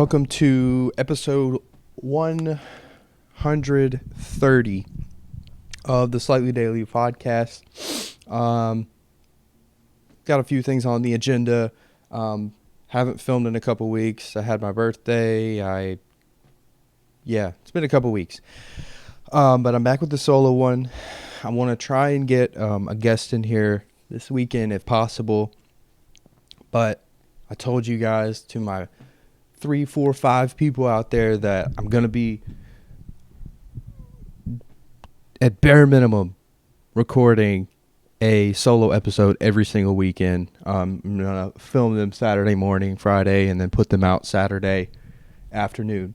Welcome to episode 130 of the Slightlee Daily podcast. Got a few things on the agenda. Haven't filmed in a couple weeks. I had my birthday. It's been a couple weeks. But I'm back with the solo one. I want to try and get a guest in here this weekend if possible. But I told you guys, to my 3, 4, 5 people out there, that I'm going to be, at bare minimum, recording a solo episode every single weekend. I'm going to film them Saturday morning, Friday, and then put them out Saturday afternoon.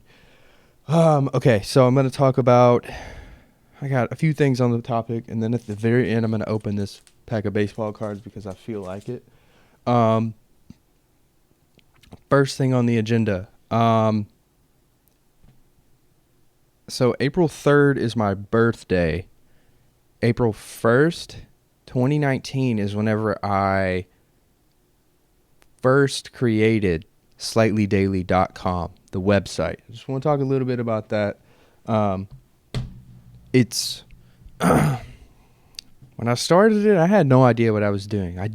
Okay, so I'm going to talk about, I got a few things on the topic, and then at the very end, I'm going to open this pack of baseball cards because I feel like it. First thing on the agenda. So April 3rd is my birthday. April 1st, 2019 is whenever I first created SlightleeDaily.com, the website. I just want to talk a little bit about that. It's when I started it, I had no idea what I was doing. I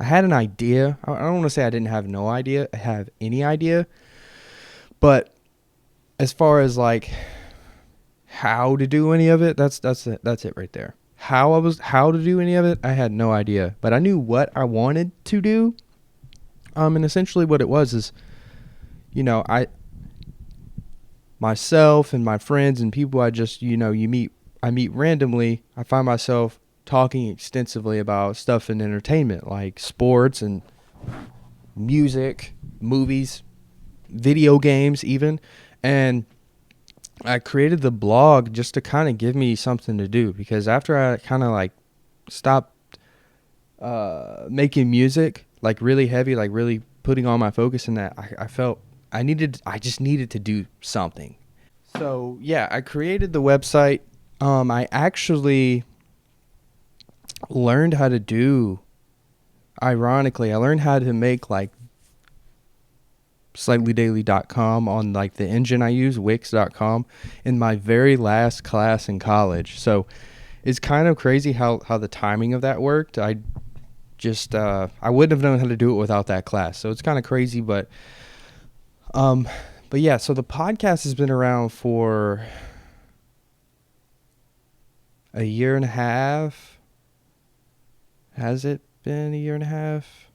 had an idea. I don't want to say I didn't have no idea. I have any idea. But as far as like how to do any of it, that's it right there. How to do any of it, I had no idea. But I knew what I wanted to do. And essentially what it was is, myself and my friends and people I just, I meet randomly. I find myself talking extensively about stuff in entertainment, like sports and music, movies, video games even. And I created the blog just to kind of give me something to do, because after I kind of like stopped making music like really heavy, like really putting all my focus in that, I felt I just needed to do something. So yeah, I created the website. I actually learned how to do, ironically, I learned how to make like SlightleeDaily.com on like the engine I use, Wix.com, in my very last class in college. So it's kind of crazy how the timing of that worked. I wouldn't have known how to do it without that class. So it's kind of crazy, but yeah, so the podcast has been around for a year and a half. Has it been a year and a half?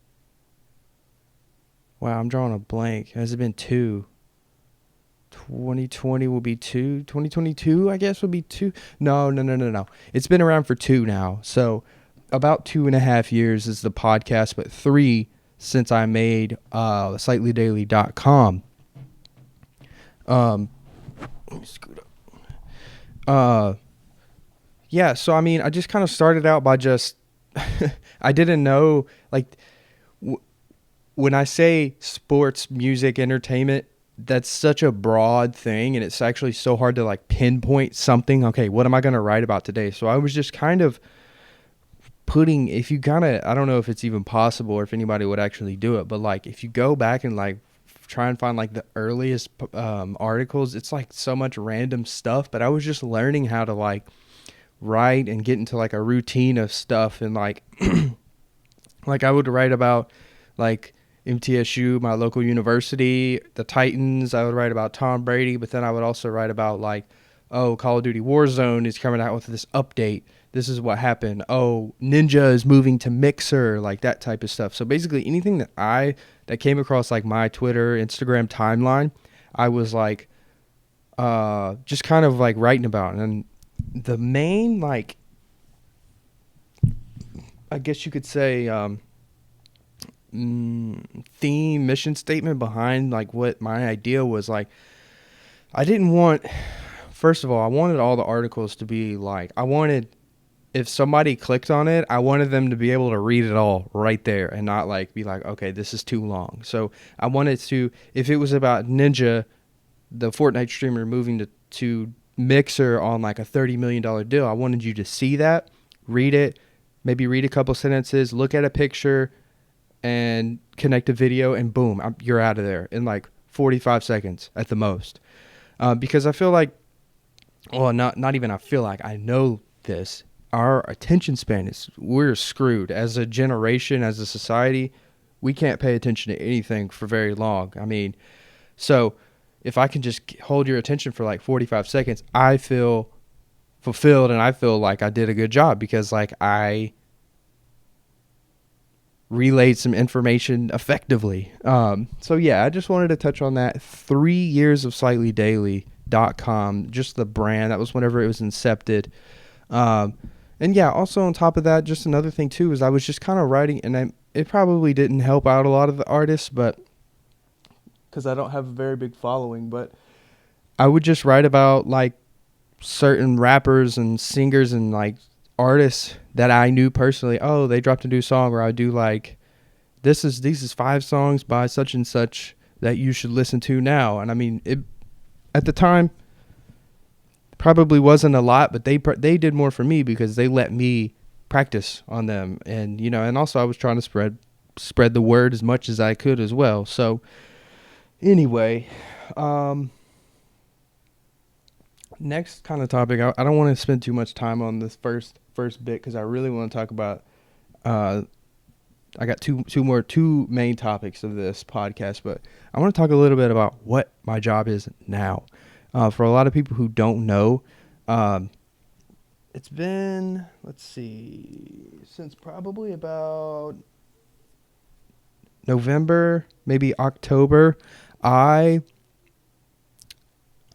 Wow, I'm drawing a blank. Has it been 2? 2020 will be 2. 2022, I guess, will be 2. No. It's been around for 2 now. So about 2.5 years is the podcast, but 3 since I made SlightleeDaily.com. Let me scoot up. Yeah, so I mean, I just kind of started out by just I didn't know, like, when I say sports, music, entertainment, that's such a broad thing, and it's actually so hard to like pinpoint something. Okay, what am I going to write about today? So I was just kind of putting, I don't know if it's even possible or if anybody would actually do it, but like if you go back and like try and find like the earliest articles, it's like so much random stuff. But I was just learning how to like write and get into like a routine of stuff, and like like I would write about like MTSU, my local university, the Titans. I would write about Tom Brady, but then I would also write about like, oh, Call of Duty Warzone is coming out with this update. This is what happened. Oh, Ninja is moving to Mixer, like that type of stuff. So basically anything that came across like my Twitter, Instagram timeline, I was like just kind of like writing about. And the main, like, I guess you could say theme, mission statement behind like what my idea was, like, first of all, I wanted all the articles to be like, if somebody clicked on it, I wanted them to be able to read it all right there and not like be like, okay, this is too long. So I wanted to, if it was about Ninja, the Fortnite streamer, moving to Mixer on like a $30 million deal, I wanted you to see that, read it, maybe read a couple sentences, look at a picture, and connect a video, and boom, you're out of there in like 45 seconds at the most. Because I feel like, well, not even I feel like, I know this. Our attention span we're screwed as a generation, as a society. We can't pay attention to anything for very long. I mean, so if I can just hold your attention for like 45 seconds, I feel fulfilled and I feel like I did a good job because like I relayed some information effectively. So yeah, I just wanted to touch on that. 3 years of SlightlyDaily.com, just the brand. That was whenever it was incepted. And yeah, also on top of that, just another thing too is I was just kind of writing, and it probably didn't help out a lot of the artists, but because I don't have a very big following, but I would just write about like certain rappers and singers and like artists that I knew personally. Oh, they dropped a new song, or I do like these is 5 songs by such and such that you should listen to now. And I mean, it at the time probably wasn't a lot, but they did more for me because they let me practice on them, and and also I was trying to spread the word as much as I could as well. So anyway, next kind of topic. I don't want to spend too much time on this first bit because I really want to talk about. I got two main topics of this podcast, but I want to talk a little bit about what my job is now. For a lot of people who don't know, it's been, let's see, since probably about November, maybe October, I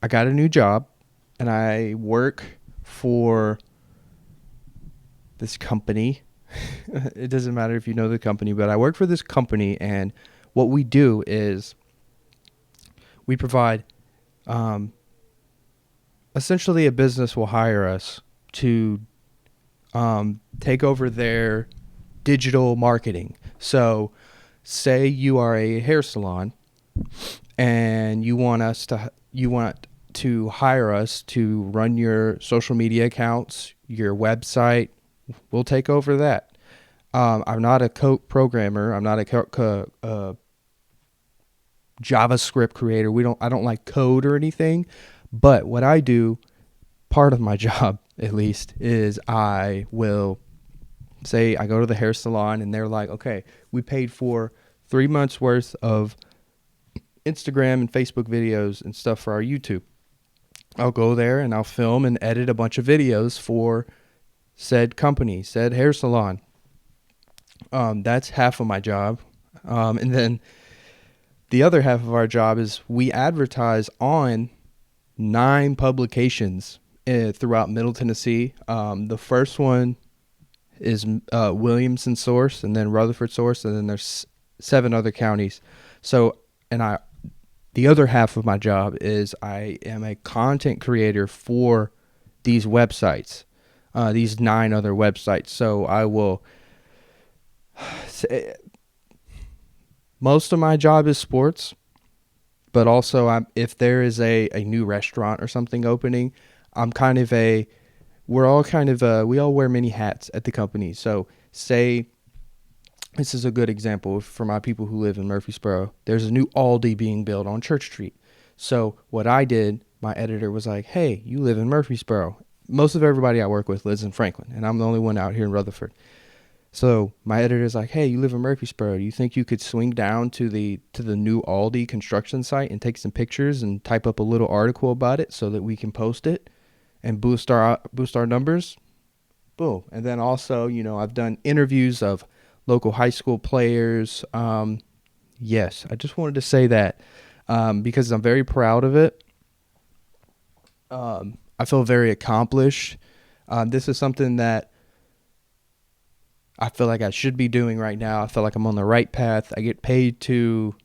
got a new job, and I work for this company. It doesn't matter if you know the company, but I work for this company, and what we do is we provide, essentially a business will hire us to take over their digital marketing. So say you are a hair salon and you want to hire us to run your social media accounts, your website. We'll take over that. I'm not a programmer. I'm not a JavaScript creator. I don't like code or anything. But what I do, part of my job at least, is I will say I go to the hair salon and they're like, okay, we paid for 3 months worth of Instagram and Facebook videos and stuff for our YouTube. I'll go there and I'll film and edit a bunch of videos for said company, said hair salon. That's half of my job. And then the other half of our job is we advertise on 9 publications throughout Middle Tennessee. The first one is Williamson Source, and then Rutherford Source, and then there's 7 other counties. So, the other half of my job is I am a content creator for these websites, these 9 other websites. So I will say most of my job is sports, but also if there is a new restaurant or something opening, we all wear many hats at the company. So say, this is a good example for my people who live in Murfreesboro. There's a new Aldi being built on Church Street. So what I did, my editor was like, hey, you live in Murfreesboro. Most of everybody I work with lives in Franklin, and I'm the only one out here in Rutherford. So my editor's like, hey, you live in Murfreesboro. Do you think you could swing down to the new Aldi construction site and take some pictures and type up a little article about it so that we can post it and boost our numbers? Boom. And then also, I've done interviews of local high school players. Yes, I just wanted to say that because I'm very proud of it. I feel very accomplished. This is something that I feel like I should be doing right now. I feel like I'm on the right path. I get paid to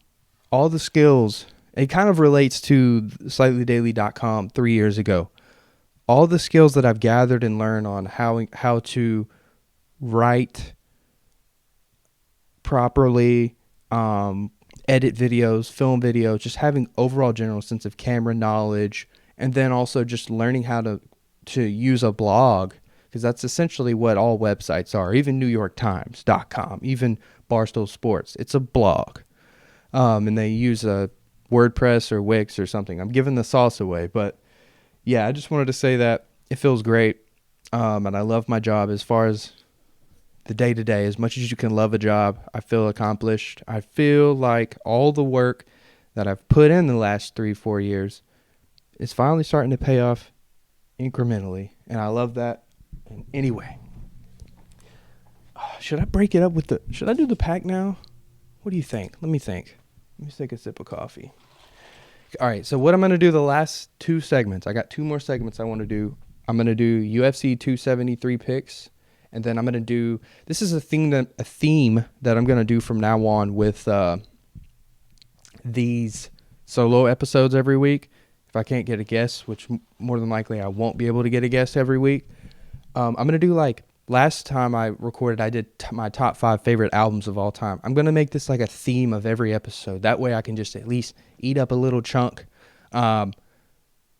all the skills. It kind of relates to SlightlyDaily.com 3 years ago. All the skills that I've gathered and learned on how to write properly, edit videos, film videos, just having overall general sense of camera knowledge, and then also just learning how to use a blog, because that's essentially what all websites are, even NewYorkTimes.com, even Barstool Sports. It's a blog, and they use a WordPress or Wix or something. I'm giving the sauce away, but yeah, I just wanted to say that it feels great. And I love my job. As far as the day to day, as much as you can love a job, I feel accomplished. I feel like all the work that I've put in the last 3-4 years is finally starting to pay off incrementally. And I love that. And anyway, should I break it up with should I do the pack now? What do you think? Let me think. Let me take a sip of coffee. All right, so what I'm going to do the last 2 segments. I got 2 more segments I want to do. I'm going to do UFC 273 picks, and then I'm going to do, this is a theme that I'm going to do from now on with these solo episodes every week. If I can't get a guest, which more than likely I won't be able to get a guest every week, I'm going to do like last time I recorded, I did my top 5 favorite albums of all time. I'm going to make this like a theme of every episode. That way I can just at least eat up a little chunk.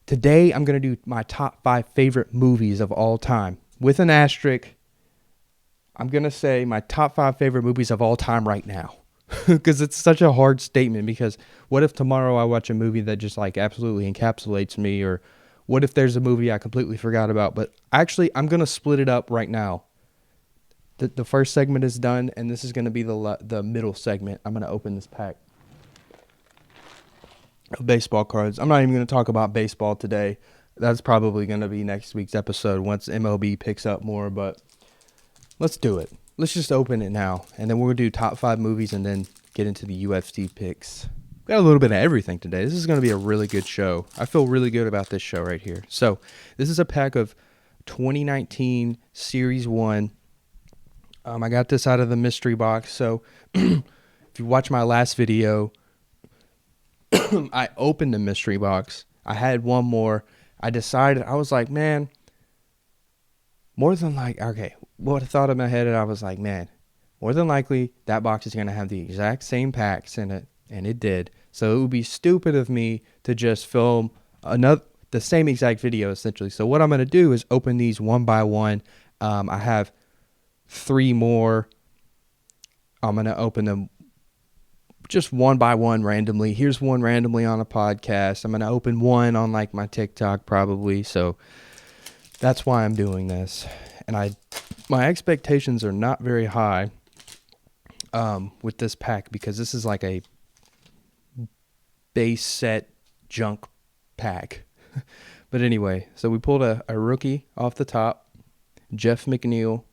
Today I'm going to do my top 5 favorite movies of all time. With an asterisk, I'm going to say my top 5 favorite movies of all time right now. Because it's such a hard statement, because what if tomorrow I watch a movie that just like absolutely encapsulates me, or what if there's a movie I completely forgot about? But actually, I'm going to split it up right now. The first segment is done, and this is going to be the middle segment. I'm going to open this pack of baseball cards. I'm not even going to talk about baseball today. That's probably going to be next week's episode once MLB picks up more, but let's do it. Let's just open it now, and then we're going to do top 5 movies and then get into the UFC picks. Got a little bit of everything today. This is going to be a really good show. I feel really good about this show right here. So this is a pack of 2019 Series 1. I got this out of the mystery box. So if you watch my last video, I opened the mystery box. I had one more. I decided, I was like, man, more than like, okay, what I thought in my head, I was like, man, more than likely that box is going to have the exact same packs in it, and it did. So it would be stupid of me to just film the same exact video, essentially. So what I'm going to do is open these one by one. I have 3 more. I'm going to open them just one by one randomly. Here's one randomly on a podcast. I'm going to open one on like my TikTok probably. So that's why I'm doing this. And my expectations are not very high with this pack, because this is like a base set junk pack. But anyway, so we pulled a rookie off the top, Jeff McNeil,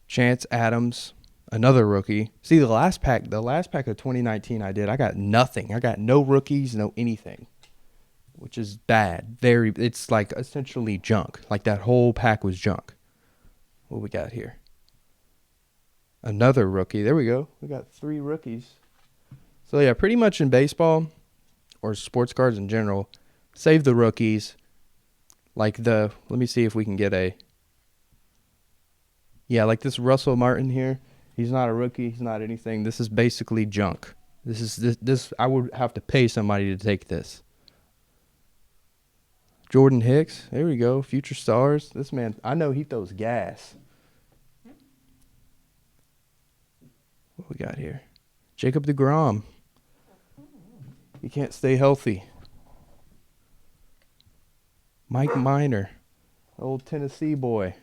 Chance Adams, another rookie. See, the last pack of 2019 I got nothing. I got no rookies, no anything, which is bad. It's like essentially junk. Like that whole pack was junk. What we got here? Another rookie. There we go. We got 3 rookies. So yeah, pretty much in baseball or sports cards in general, save the rookies. Like let me see if we can get like this Russell Martin here. He's not a rookie. He's not anything. This is basically junk. This I would have to pay somebody to take this. Jordan Hicks. There we go. Future stars. This man, I know he throws gas. What we got here? Jacob deGrom. He can't stay healthy. Mike Minor. Old Tennessee boy.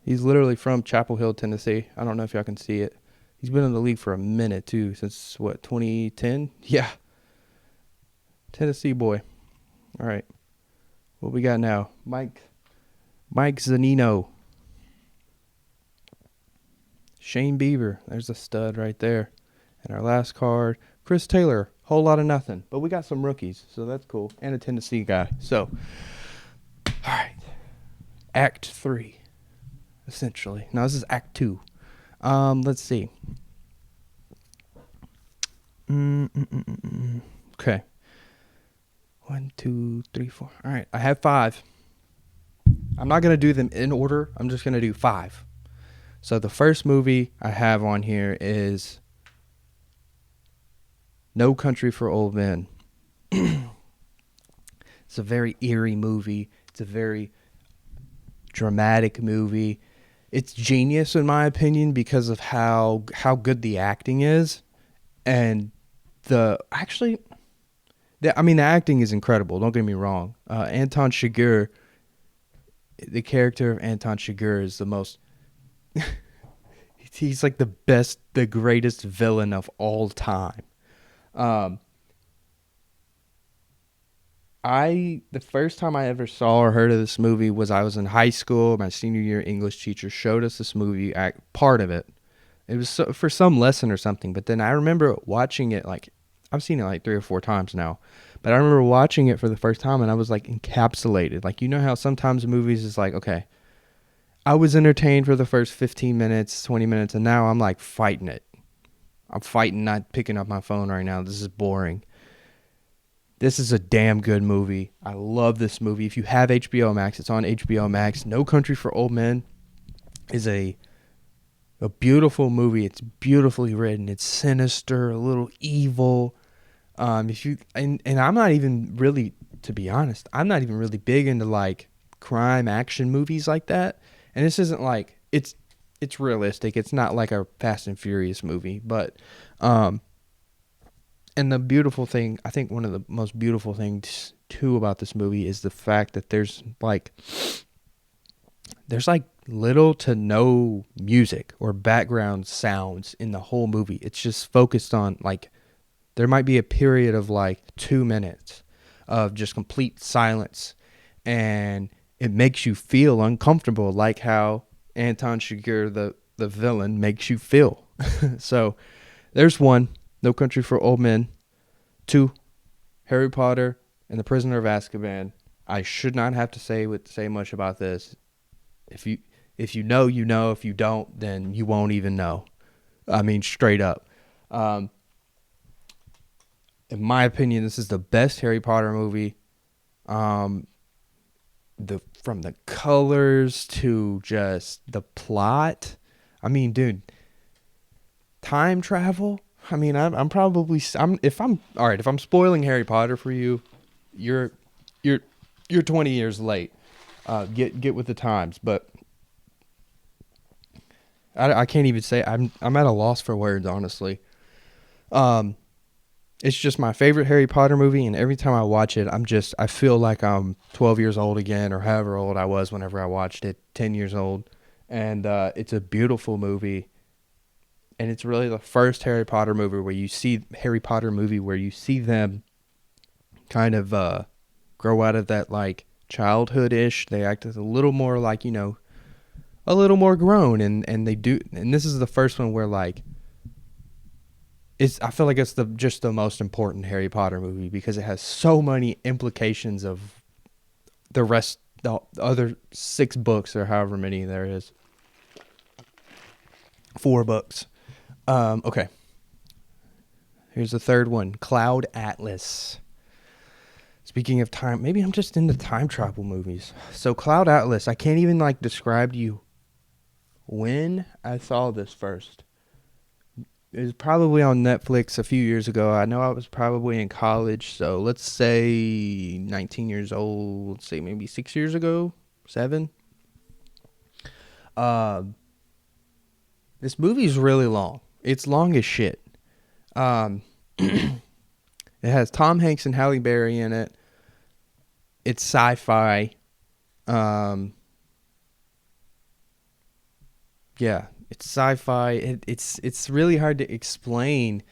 He's literally from Chapel Hill, Tennessee. I don't know if y'all can see it. He's been in the league for a minute, too, since, 2010? Yeah. Tennessee boy. All right. What we got now? Mike Zanino. Shane Bieber. There's a stud right there. And our last card, Chris Taylor. Whole lot of nothing. But we got some rookies, so that's cool. And a Tennessee guy. So, all right. Act 3. Essentially. Now this is Act 2. Let's see. Okay. 1, 2, 3, 4. All right. I have 5. I'm not going to do them in order. I'm just going to do 5. So the first movie I have on here is No Country for Old Men. It's a very eerie movie. It's a very dramatic movie. it's genius in my opinion because of how good the acting is, and the actually I mean, the acting is incredible. Don't get me wrong. Anton Chigurh, the character of Anton Chigurh is the most. He's like the best, the greatest villain of all time. Um, the first time I ever saw or heard of this movie was I was in high school. My senior year English teacher showed us this movie, part of it. It was for some lesson or something. But then I remember watching it like I've seen it like 3 or 4 times now. But I remember watching it for the first time and I was like encapsulated. Like, you know how sometimes movies is like, okay, I was entertained for the first 15 minutes, 20 minutes, and now I'm like fighting it. I'm fighting not picking up my phone right now. This is boring. This is a damn good movie. I love this movie. If you have HBO Max, it's on HBO Max. No Country for Old Men is a beautiful movie. It's beautifully written. It's sinister, a little evil. If you and I'm not even really, to be honest, I'm not even really big into like crime action movies like that. And this isn't like it's realistic. It's not like a Fast and Furious movie, but and the beautiful thing, I think one of the most beautiful things too about this movie is the fact that there's like little to no music or background sounds in the whole movie. It's just focused on like there might be a period of like 2 minutes of just complete silence, and it makes you feel uncomfortable, like how Anton Chigurh, the villain, makes you feel. So there's one, No Country for Old Men. 2, Harry Potter and the Prisoner of Azkaban. I should not have to say much about this. If you know, you know. If you don't, then you won't even know. I mean, straight up. In my opinion, this is the best Harry Potter movie. From the colors to just the plot. I mean, dude, time travel. I mean, if I'm spoiling Harry Potter for you, you're 20 years late. Get with the times, but I can't even say I'm at a loss for words, honestly. It's just my favorite Harry Potter movie, and every time I watch it, I feel like I'm 12 years old again, or however old I was whenever I watched it, 10 years old. And it's a beautiful movie, and it's really the first Harry Potter movie where you see them kind of grow out of that like childhood-ish. They act as a little more like, a little more grown, and they do. And this is the first one where like I feel like it's just the most important Harry Potter movie because it has so many implications of the other 6 books or however many there is. 4 books. Okay. Here's the third one, Cloud Atlas. Speaking of time, maybe I'm just into time travel movies. So Cloud Atlas, I can't even like describe to you when I saw this first. It was probably on Netflix a few years ago. I know I was probably in college, so let's say 19 years old. Let's say maybe 6 years ago, 7. This movie is really long. It's long as shit. It has Tom Hanks and Halle Berry in it. It's sci-fi. Yeah, it's sci-fi. It's really hard to explain.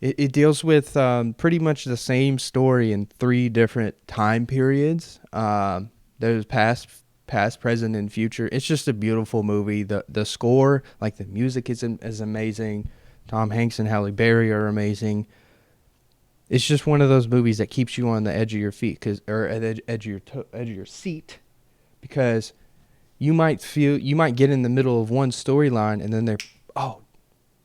It deals with pretty much the same story in 3 different time periods. There's past, present, and future. It's just a beautiful movie. The score, like the music, is amazing. Tom Hanks and Halle Berry are amazing. It's just one of those movies that keeps you on the edge of your feet, or at the edge of your seat, because you might get in the middle of one storyline and then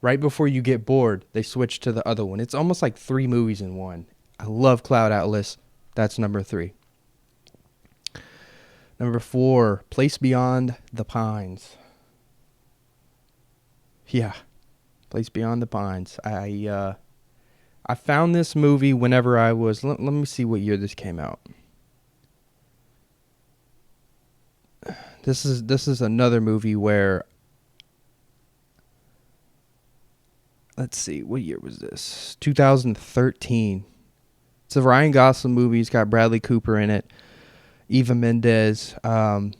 right before you get bored, they switch to the other one. It's almost like 3 movies in one. I love Cloud Atlas. That's number 3. Number 4, Place Beyond the Pines. Yeah, Place Beyond the Pines. I found this movie whenever I was... Let me see what year this came out. This is another movie where, let's see, what year was this? 2013. It's a Ryan Gosling movie. It's got Bradley Cooper in it, Eva Mendes. I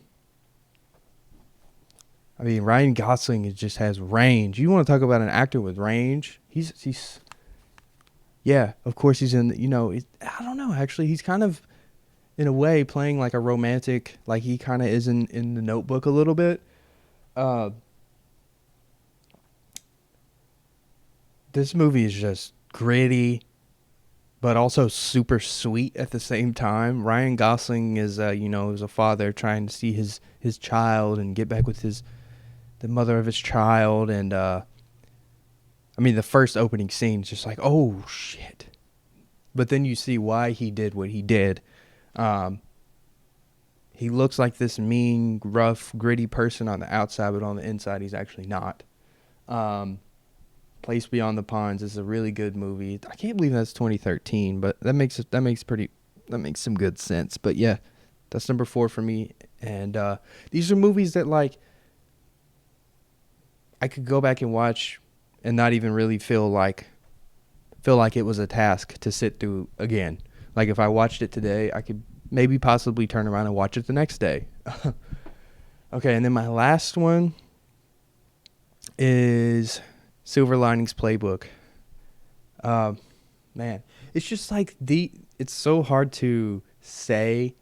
mean, Ryan Gosling just has range. You want to talk about an actor with range? He's yeah, of course he's in, I don't know, actually. He's kind of, in a way, playing like a romantic, like he kind of is in The Notebook a little bit. This movie is just gritty, but also super sweet at the same time. Ryan Gosling is, is a father trying to see his child and get back with the mother of his child. And, I mean, the first opening scene is just like, oh, shit. But then you see why he did what he did. He looks like this mean, rough, gritty person on the outside, but on the inside, he's actually not. Place Beyond the Pines is a really good movie. I can't believe that's 2013, but that makes some good sense. But yeah, that's number 4 for me. And these are movies that, like, I could go back and watch and not even really feel like it was a task to sit through again. Like, if I watched it today, I could maybe possibly turn around and watch it the next day. Okay, and then my last one is Silver Linings Playbook. Man, it's just like it's so hard to say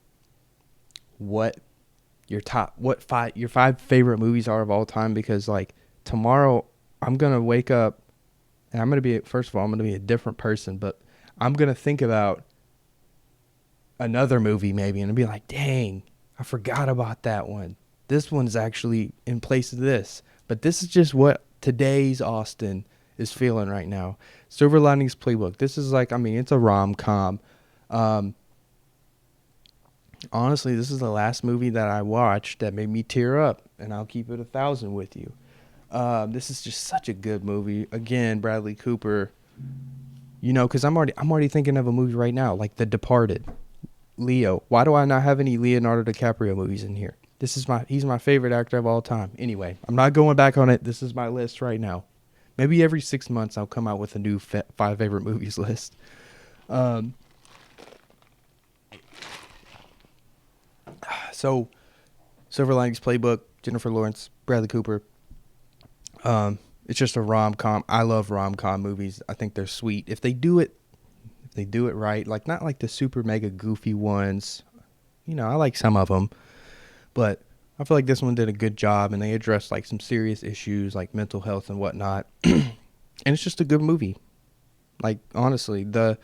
what your 5 favorite movies are of all time, because like tomorrow I'm going to wake up and I'm going to be a different person, but I'm going to think about another movie maybe and be like, dang, I forgot about that one. This one's actually in place of this. But this is just what today's Austin is feeling right now. Silver Linings Playbook. This is like, I mean, it's a rom-com. Honestly, this is the last movie that I watched that made me tear up, and I'll keep it 1,000 with you. This is just such a good movie. Again, Bradley Cooper. Because I'm already thinking of a movie right now, like The Departed. Leo. Why do I not have any Leonardo DiCaprio movies in here? He's my favorite actor of all time. Anyway, I'm not going back on it. This is my list right now. Maybe every 6 months I'll come out with a new 5 favorite movies list. So, Silver Linings Playbook, Jennifer Lawrence, Bradley Cooper. It's just a rom-com. I love rom-com movies. I think they're sweet. If they do it right, like not like the super mega goofy ones. I like some of them, but I feel like this one did a good job, and they addressed like some serious issues like mental health and whatnot. And it's just a good movie. Like, honestly, the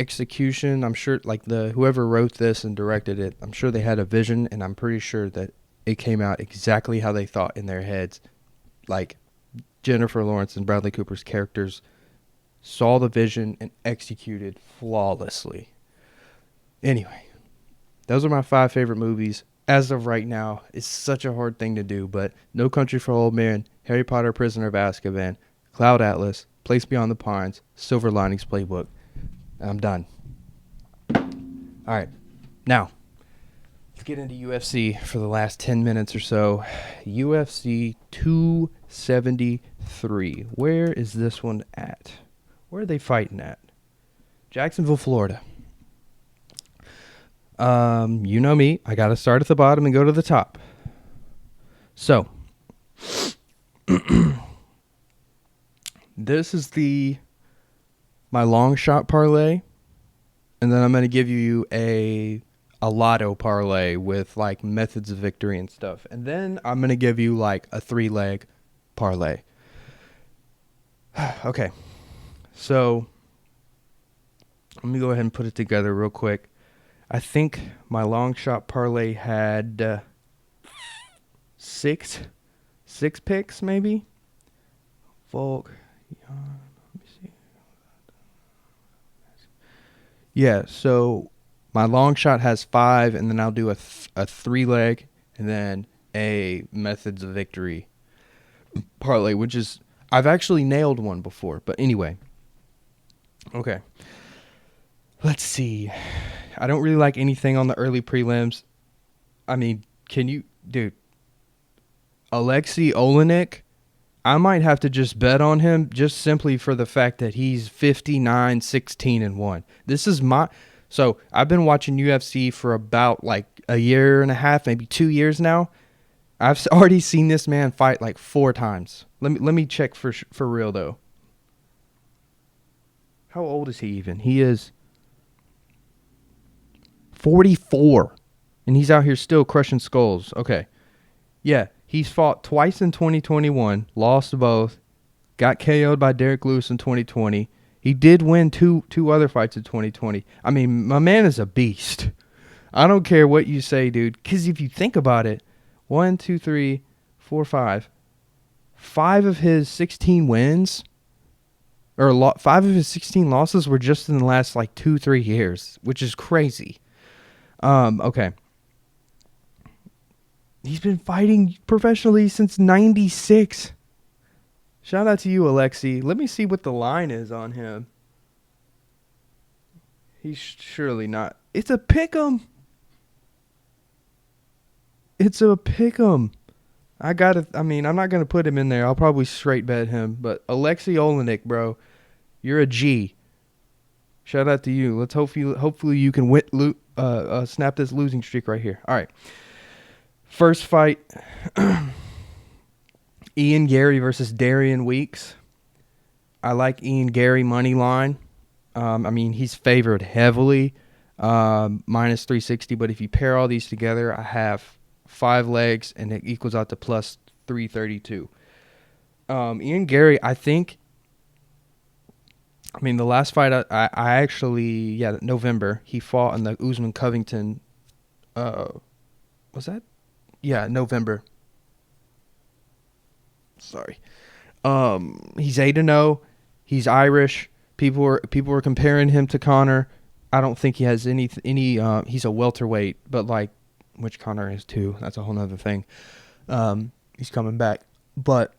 execution, I'm sure, like whoever wrote this and directed it, I'm sure they had a vision, and I'm pretty sure that it came out exactly how they thought in their heads. Like, Jennifer Lawrence and Bradley Cooper's characters saw the vision and executed flawlessly. Anyway, those are my 5 favorite movies. As of right now, it's such a hard thing to do, but No Country for Old Men, Harry Potter, Prisoner of Azkaban, Cloud Atlas, Place Beyond the Pines, Silver Linings Playbook. I'm done. All right, now, let's get into UFC for the last 10 minutes or so. UFC 273. Where is this one at? Where are they fighting at? Jacksonville, Florida. You know me. I got to start at the bottom and go to the top. So, this is my long shot parlay, and then I'm going to give you a lotto parlay with like methods of victory and stuff. And then I'm going to give you like a 3-leg parlay. Okay. So, let me go ahead and put it together real quick. I think my long shot parlay had 6 picks, maybe. Volk. Let me see. Yeah, so my long shot has 5, and then I'll do a 3-leg, and then a methods of victory parlay, which is, I've actually nailed one before, but anyway. Okay. Let's see. I don't really like anything on the early prelims. I mean, dude, Alexei Olenek, I might have to just bet on him just simply for the fact that he's 59, 16, and 1. This is so I've been watching UFC for about like a year and a half, maybe 2 years now. I've already seen this man fight like 4 times. Let me check for real though. How old is he even? He is 44, and he's out here still crushing skulls. Okay. Yeah, he's fought twice in 2021, lost both, got KO'd by Derek Lewis in 2020. He did win two other fights in 2020. I mean, my man is a beast. I don't care what you say, dude, because if you think about it, 1, 2, 3, 4, 5. 5 of his 16 wins, or 5 of his 16 losses were just in the last like 2-3 years, which is crazy. Okay. He's been fighting professionally since 96. Shout out to you, Alexei. Let me see what the line is on him. He's surely not. It's a pick'em. It's a pick'em. I'm not going to put him in there. I'll probably straight bet him. But Alexei Olenek, bro, you're a G. Shout out to you. Let's hopefully you can snap this losing streak right here. All right. First fight, Ian Gary versus Darian Weeks. I like Ian Gary money line. He's favored heavily, minus 360. But if you pair all these together, I have 5 legs, and it equals out to plus 332. Ian Gary, the last fight I actually, November, he fought in the Usman Covington, was that? Yeah, November. Sorry. He's 8-0. He's Irish. People were comparing him to Conor. I don't think he has any. He's a welterweight, but like, which Conor is too. That's a whole nother thing. He's coming back, but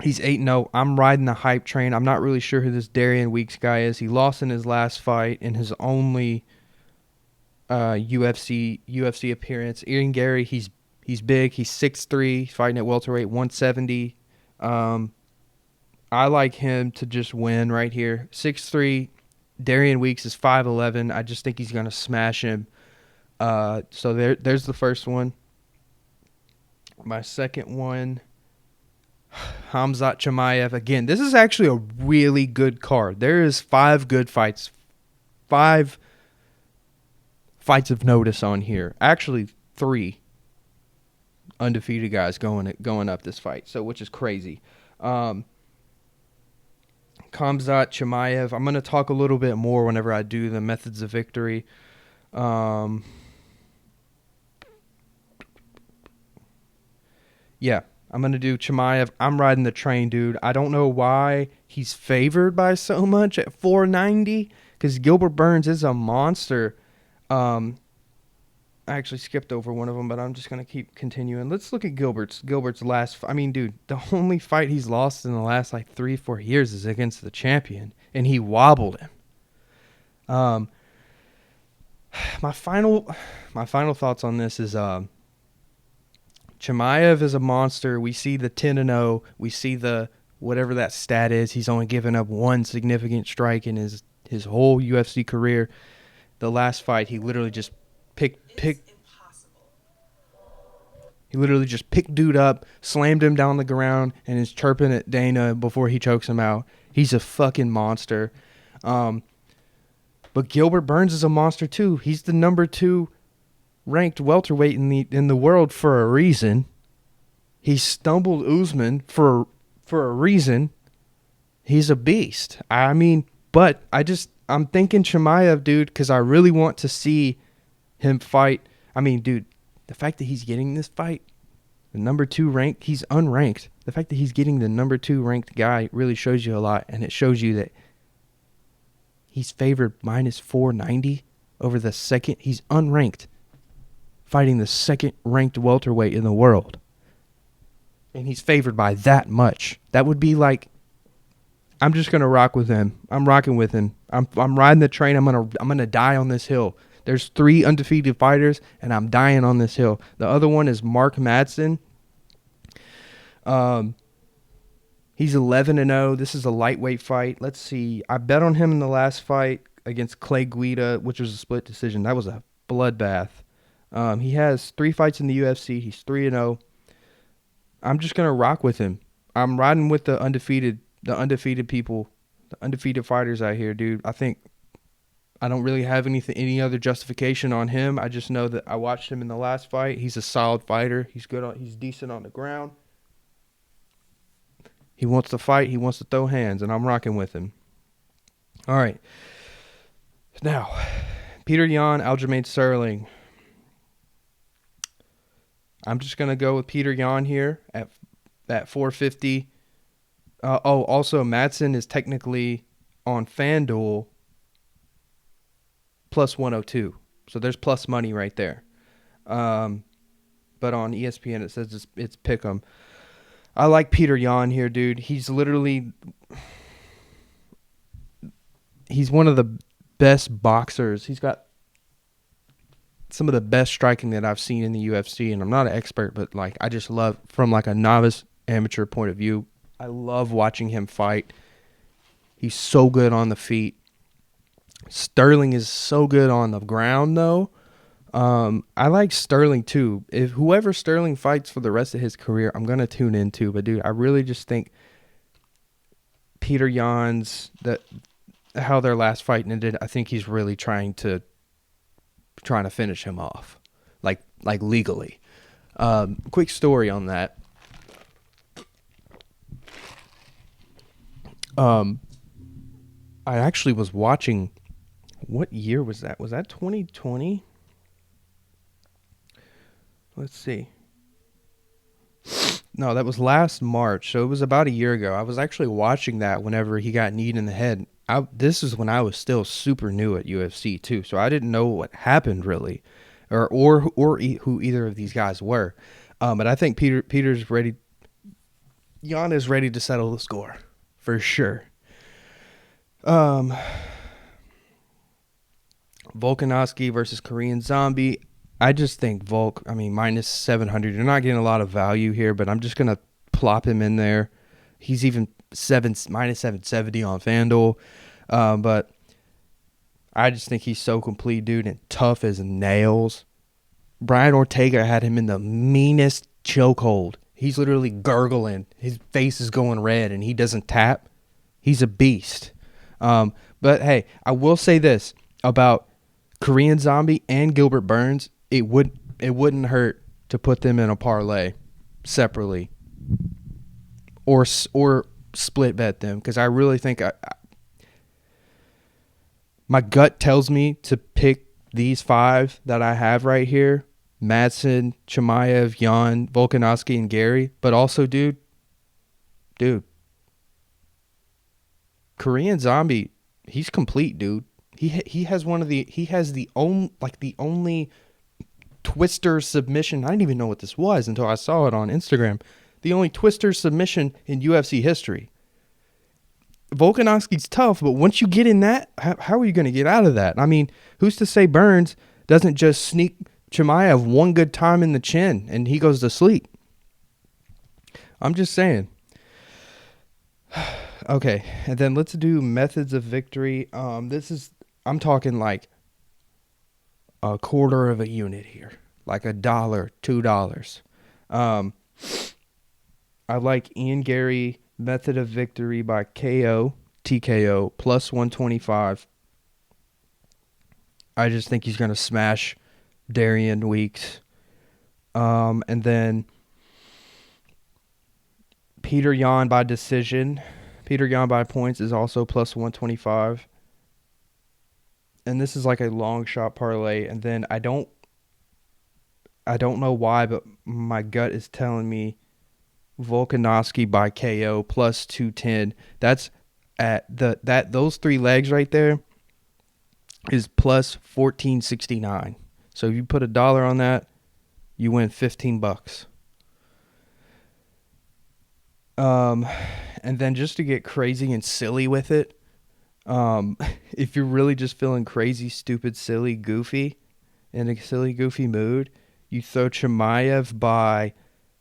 he's 8-0. I'm riding the hype train. I'm not really sure who this Darian Weeks guy is. He lost in his last fight in his only UFC appearance. Ian Gary, he's big. He's 6'3", fighting at welterweight, 170. I like him to just win right here. 6'3". Darian Weeks is 5'11". I just think he's gonna smash him. So there's the first one. My second one, Khamzat Chimaev. Again, this is actually a really good card. There is 5 good fights. 5 fights of notice on here. Actually, 3 undefeated guys going up this fight, so which is crazy. Khamzat Chimaev. I'm going to talk a little bit more whenever I do the methods of victory. Yeah, I'm going to do Chimaev. I'm riding the train, dude. I don't know why he's favored by so much at 490, because Gilbert Burns is a monster. I actually skipped over one of them, but I'm just going to keep continuing. Let's look at Gilbert's last. Dude, the only fight he's lost in the last like 3-4 years is against the champion, and he wobbled him. My final thoughts on this is Chimaev is a monster. We see the 10-0. We see the whatever that stat is. He's only given up 1 significant strike in his whole UFC career. The last fight, he literally just picked dude up, slammed him down the ground, and is chirping at Dana before he chokes him out. He's a fucking monster. But Gilbert Burns is a monster too. He's the number 2 ranked welterweight in the world for a reason. He stumbled Usman for a reason. He's a beast. But I'm thinking Chimaev, dude, because I really want to see him fight. Dude, the fact that he's getting this fight, the number 2 ranked, he's unranked. The fact that he's getting the number 2 ranked guy really shows you a lot, and it shows you that he's favored minus 490 over the second. He's unranked, fighting the second ranked welterweight in the world, and he's favored by that much. That would be like, I'm just gonna rock with him. I'm rocking with him. I'm riding the train. I'm gonna die on this hill. There's 3 undefeated fighters, and I'm dying on this hill. The other one is Mark Madsen. He's 11-0. This is a lightweight fight. Let's see. I bet on him in the last fight against Clay Guida, which was a split decision. That was a bloodbath. He has 3 fights in the UFC. He's 3-0. I'm just gonna rock with him. I'm riding with the undefeated people, the undefeated fighters out here, dude. I don't really have any other justification on him. I just know that I watched him in the last fight. He's a solid fighter. He's decent on the ground. He wants to fight. He wants to throw hands, and I'm rocking with him. All right. Now, Peter Yan, Aljamain Sterling. I'm just going to go with Peter Yan here at 450. Also, Madsen is technically on FanDuel plus 102. So there's plus money right there. But on ESPN, it says it's pick 'em. I like Peter Yan here, dude. He's one of the best boxers. He's got some of the best striking that I've seen in the UFC, and I'm not an expert, but like I just love, from like a novice amateur point of view, I love watching him fight. He's so good on the feet. Sterling is so good on the ground, though. I like Sterling too. If whoever Sterling fights for the rest of his career, I'm gonna tune into. But dude, I really just think Peter Yan's how their last fight ended. I think he's really trying to finish him off, like legally. Quick story on that. I actually was watching. What year was that? Was that 2020? Let's see. No, that was last March, so it was about a year ago. I was actually watching that whenever he got kneed in the head. This is when I was still super new at UFC too, so I didn't know what happened really, or who either of these guys were. But I think Peter's ready. Yan is ready to settle the score for sure. Volkanovski versus Korean Zombie. I just think minus 700. You're not getting a lot of value here, but I'm just going to plop him in there. He's even minus 770 on FanDuel. But I just think he's so complete, dude, and tough as nails. Brian Ortega had him in the meanest chokehold. He's literally gurgling. His face is going red, and he doesn't tap. He's a beast. But, hey, I will say this about Korean Zombie and Gilbert Burns. It wouldn't hurt to put them in a parlay separately or split bet them, because I really think my gut tells me to pick these 5 that I have right here: Madsen, Chimaev, Yan, Volkanovski, and Gary. But also, dude, Korean Zombie, he's complete, dude. He has the only twister submission. I didn't even know what this was until I saw it on Instagram. The only twister submission in UFC history. Volkanovski's tough, but once you get in that, how are you going to get out of that? I mean, who's to say Burns doesn't just sneak Chimaev one good time in the chin and he goes to sleep? I'm just saying. Okay, and then let's do methods of victory. I'm talking like a quarter of a unit here, like $1, $2. I like Ian Gary method of victory by TKO plus 125. I just think he's gonna smash Darian Weeks. And then Peter Yan by decision. Peter Yan by points is also plus 125. And this is like a long shot parlay. And then I don't know why, but my gut is telling me Volkanovski by KO plus 210. That's at those 3 legs right there is plus 1469. So if you put $1 on that, you win $15. And then just to get crazy and silly with it, Um, if you're really just feeling crazy, stupid, silly, goofy, in a silly, goofy mood, you throw Chimaev by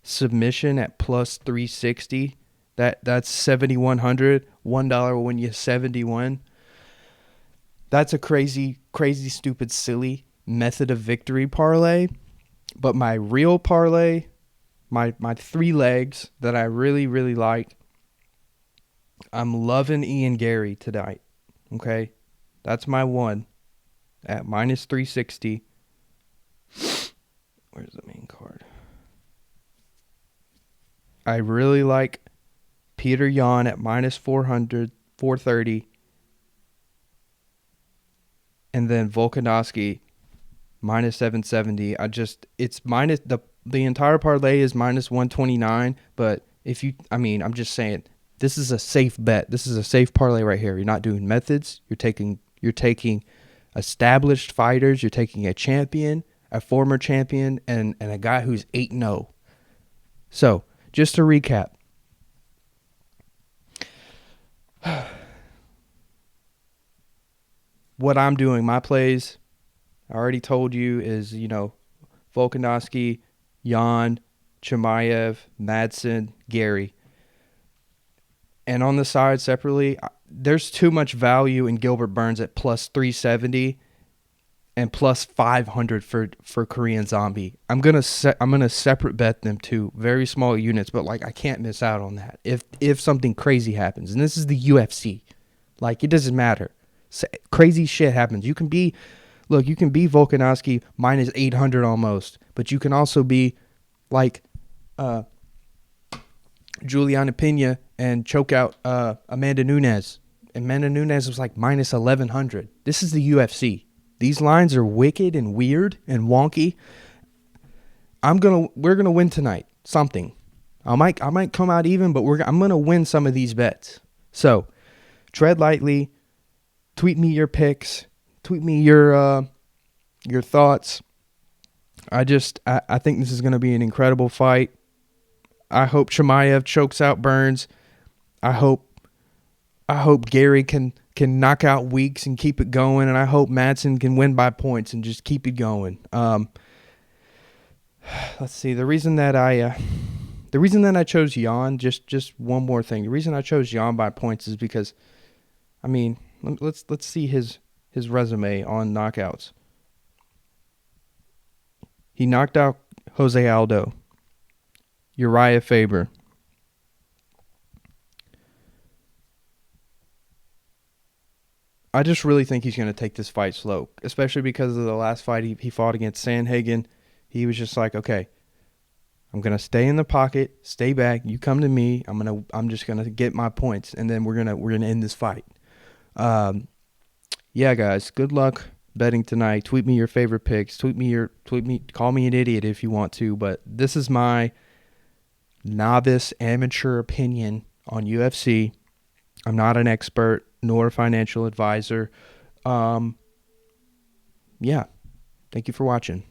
submission at plus 360. That's 7,100. $1 will win you 71. That's a crazy, crazy, stupid, silly method of victory parlay. But my real parlay, my three legs that I really, really like, I'm loving Ian Gary tonight. Okay? That's my one at minus 360. Where's the main card? I really like Peter Yan at minus 400, 430. And then Volkanovski minus 770. It's minus the entire parlay is minus 129. But I'm just saying, this is a safe bet. This is a safe parlay right here. You're not doing methods. You're taking established fighters. You're taking a champion, a former champion, and a guy who's 8-0. So just to recap. What I'm doing, my plays, I already told you, is, Volkanovski, Jan, Chimaev, Madsen, Gary. And on the side separately, there's too much value in Gilbert Burns at plus 370 and plus 500 for Korean Zombie. I'm gonna separate bet them too, very small units, but like I can't miss out on that if something crazy happens. And this is the UFC, like it doesn't matter. Crazy shit happens. You can be Volkanovski minus 800 almost, but you can also be like Juliana Pena and choke out Amanda Nunes. Amanda Nunes was like minus 1100. This is the UFC. These lines are wicked and weird and wonky. We're gonna win tonight. Something. I might come out even, but I'm gonna win some of these bets. So tread lightly. Tweet me your picks. Tweet me your thoughts. I think this is gonna be an incredible fight. I hope Chimaev chokes out Burns. I hope Gary can knock out Weeks and keep it going, and I hope Madsen can win by points and just keep it going. Let's see. The reason that I chose Jan, just one more thing. The reason I chose Jan by points is because, let's see his resume on knockouts. He knocked out Jose Aldo, Uriah Faber, I just really think he's going to take this fight slow, especially because of the last fight he fought against Sandhagen. He was just like, okay, I'm going to stay in the pocket, stay back. You come to me. I'm just going to get my points, and then we're going to end this fight. Yeah, guys, good luck betting tonight. Tweet me your favorite picks. Call me an idiot if you want to, but this is my novice amateur opinion on UFC. I'm not an expert nor a financial advisor. Yeah. Thank you for watching.